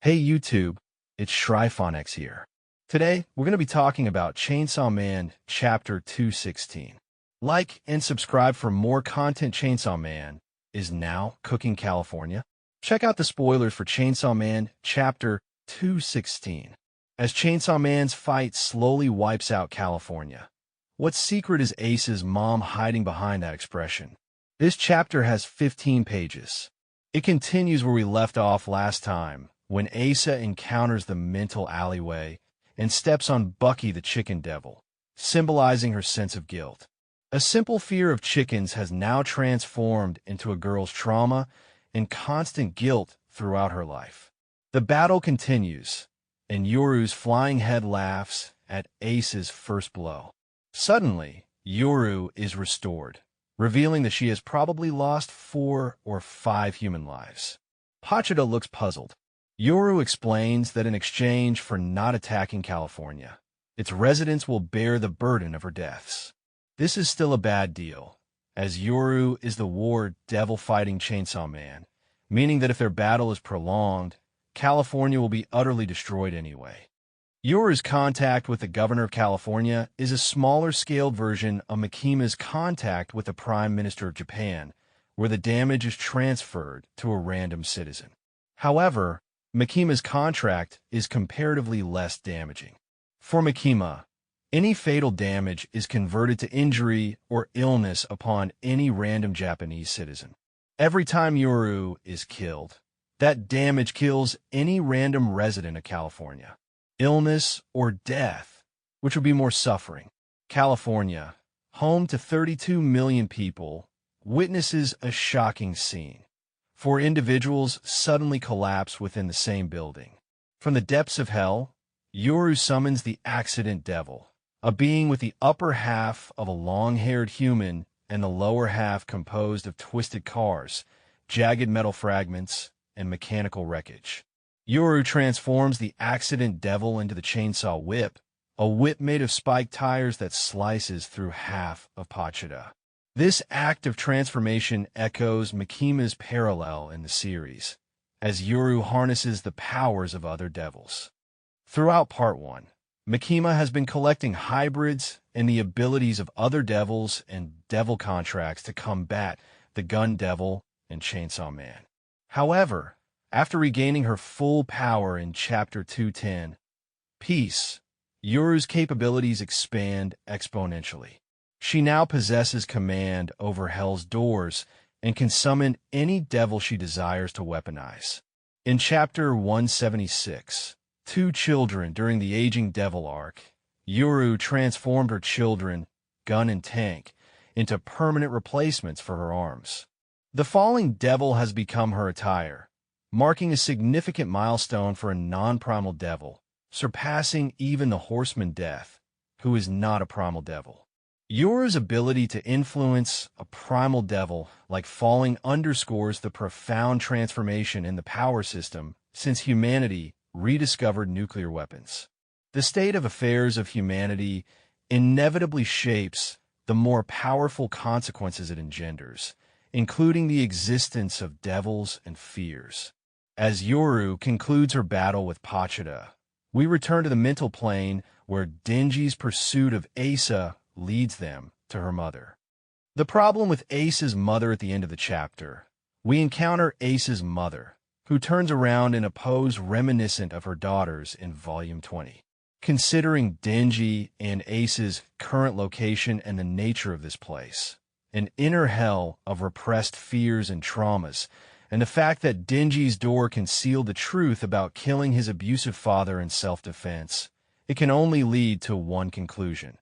Hey YouTube, it's ShryphonX here. Today, we're going to be talking about Chainsaw Man Chapter 216. Like and subscribe for more content. Chainsaw Man is now cooking California. Check out the spoilers for Chainsaw Man Chapter 216. As Chainsaw Man's fight slowly wipes out California, what secret is Ace's mom hiding behind that expression? This chapter has 15 pages. It continues where we left off last time, when Asa encounters the mental alleyway and steps on Bucky the chicken devil, symbolizing her sense of guilt. A simple fear of chickens has now transformed into a girl's trauma and constant guilt throughout her life. The battle continues, and Yoru's flying head laughs at Ace's first blow. Suddenly, Yoru is restored, revealing that she has probably lost 4 or 5 human lives. Pachida looks puzzled. Yoru explains that in exchange for not attacking California, its residents will bear the burden of her deaths. This is still a bad deal, as Yoru is the war devil fighting Chainsaw Man, meaning that if their battle is prolonged, California will be utterly destroyed anyway. Yoru's contact with the governor of California is a smaller-scaled version of Mikima's contact with the Prime Minister of Japan, where the damage is transferred to a random citizen. However, Mikima's contract is comparatively less damaging. For Mikima, any fatal damage is converted to injury or illness upon any random Japanese citizen. Every time Yoru is killed, that damage kills any random resident of California. Illness or death, which would be more suffering. California, home to 32 million people, witnesses a shocking scene. 4 individuals suddenly collapse within the same building. From the depths of hell, Yoru summons the Accident Devil, a being with the upper half of a long-haired human and the lower half composed of twisted cars, jagged metal fragments, and mechanical wreckage. Yoru transforms the Accident Devil into the Chainsaw Whip, a whip made of spiked tires that slices through half of Pachida. This act of transformation echoes Mikima's parallel in the series, as Yoru harnesses the powers of other devils. Throughout Part 1, Mikima has been collecting hybrids and the abilities of other devils and devil contracts to combat the Gun Devil and Chainsaw Man. However, after regaining her full power in Chapter 210, Peace, Yoru's capabilities expand exponentially. She now possesses command over Hell's doors and can summon any devil she desires to weaponize. In Chapter 176, 2 children during the Aging Devil arc, Yoru transformed her children, Gun and Tank, into permanent replacements for her arms. The Falling Devil has become her attire, marking a significant milestone for a non-primal devil, surpassing even the Horseman Death, who is not a primal devil. Yoru's ability to influence a primal devil like Falling underscores the profound transformation in the power system since humanity rediscovered nuclear weapons. The state of affairs of humanity inevitably shapes the more powerful consequences it engenders, including the existence of devils and fears. As Yoru concludes her battle with Pachida, we return to the mental plane where Denji's pursuit of Asa leads them to her mother. The problem with Ace's mother at the end of the chapter, we encounter Ace's mother, who turns around in a pose reminiscent of her daughter's in Volume 20. Considering Denji and Ace's current location and the nature of this place, an inner hell of repressed fears and traumas, and the fact that Denji's door concealed the truth about killing his abusive father in self-defense, it can only lead to one conclusion: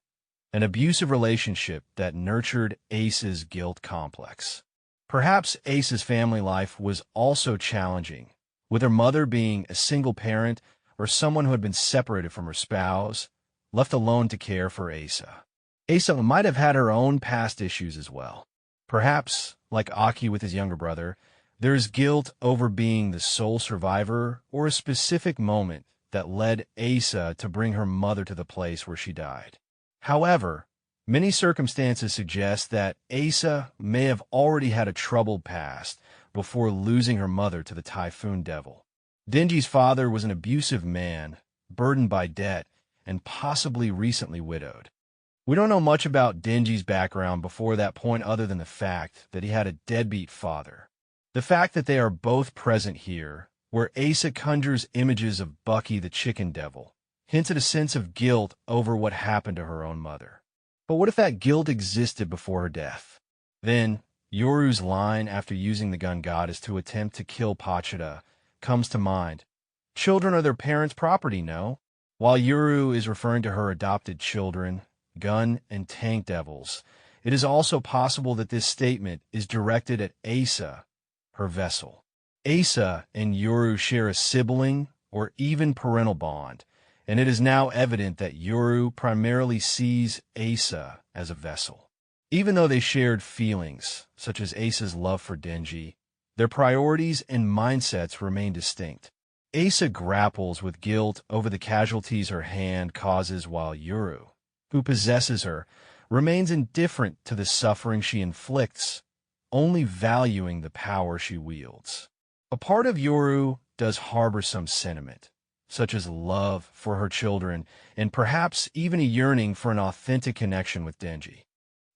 an abusive relationship that nurtured Ace's guilt complex. Perhaps Ace's family life was also challenging, with her mother being a single parent or someone who had been separated from her spouse, left alone to care for Asa. Asa might have had her own past issues as well. Perhaps, like Aki with his younger brother, there's guilt over being the sole survivor or a specific moment that led Asa to bring her mother to the place where she died. However, many circumstances suggest that Asa may have already had a troubled past before losing her mother to the Typhoon Devil. Denji's father was an abusive man, burdened by debt, and possibly recently widowed. We don't know much about Denji's background before that point other than the fact that he had a deadbeat father. The fact that they are both present here, where Asa conjures images of Bucky the chicken devil, hints at a sense of guilt over what happened to her own mother. But what if that guilt existed before her death? Then, Yoru's line after using the gun goddess to attempt to kill Pachida comes to mind. Children are their parents' property, no? While Yoru is referring to her adopted children, gun and tank devils, it is also possible that this statement is directed at Asa, her vessel. Asa and Yoru share a sibling or even parental bond, and it is now evident that Yoru primarily sees Asa as a vessel. Even though they shared feelings, such as Asa's love for Denji, their priorities and mindsets remain distinct. Asa grapples with guilt over the casualties her hand causes, while Yoru, who possesses her, remains indifferent to the suffering she inflicts, only valuing the power she wields. A part of Yoru does harbor some sentiment, such as love for her children and perhaps even a yearning for an authentic connection with Denji.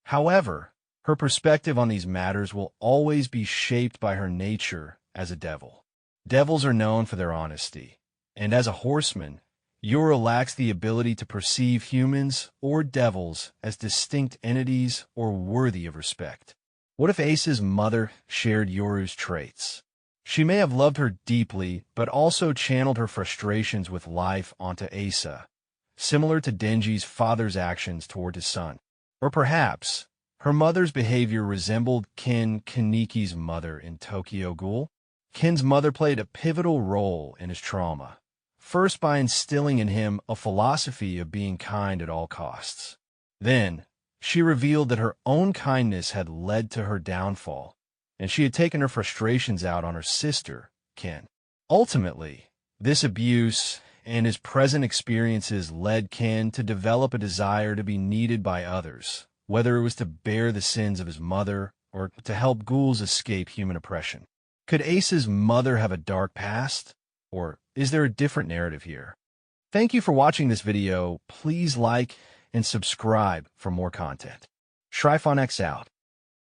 However, her perspective on these matters will always be shaped by her nature as a devil. Devils are known for their honesty, and as a horseman, Yoru lacks the ability to perceive humans or devils as distinct entities or worthy of respect. What if Asa's mother shared Yoru's traits? She may have loved her deeply, but also channeled her frustrations with life onto Asa, similar to Denji's father's actions toward his son. Or perhaps her mother's behavior resembled Ken Kaniki's mother in Tokyo Ghoul. Ken's mother played a pivotal role in his trauma, first by instilling in him a philosophy of being kind at all costs. Then, she revealed that her own kindness had led to her downfall, and she had taken her frustrations out on her sister, Ken. Ultimately, this abuse and his present experiences led Ken to develop a desire to be needed by others, whether it was to bear the sins of his mother or to help ghouls escape human oppression. Could Asa's mother have a dark past? Or is there a different narrative here? Thank you for watching this video. Please like and subscribe for more content. ShryphonX out.